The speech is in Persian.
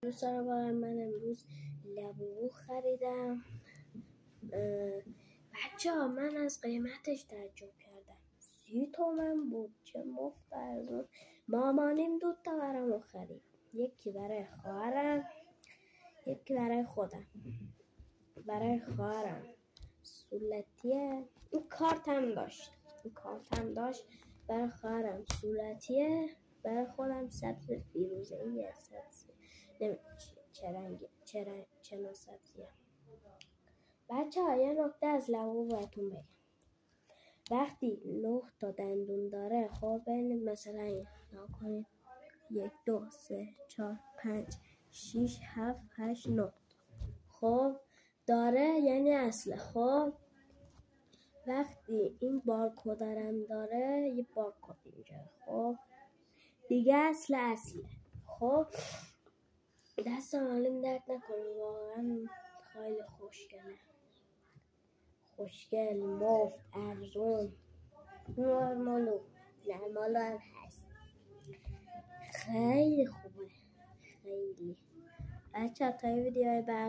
دوستان من امروز لبو خریدم. بچه ها من از قیمتش تعجب کردم. 30 تومن بود، چه مفت ارزون. مامانیم 2 تا برامو خرید، یکی برای خواهرم یکی برای خودم. برای خواهرم صورتیه، این کارت هم داشت. برای خواهرم صورتیه، برای خودم سبز فیروزه‌ایه. سبز چه رنگی، چه نوع سبزیه. بچه ها یه نکته از لبو بهتون بگم. وقتی 9 تا دندون داره، خب ببینید مثلا نگاه کنید 1 2 3 4 5 6 7 8 9 خب داره، یعنی اصله. خب وقتی این بارکدرم داره، یه بارکد اینجا، خب دیگه اصله. خب دستم حالیم درد نکنه، واقعا خیلی خوشگل، مفت، ارزون، نرمالو هم هست. خیلی خوبه، خیلی. بچه تا ویدیوهای بعد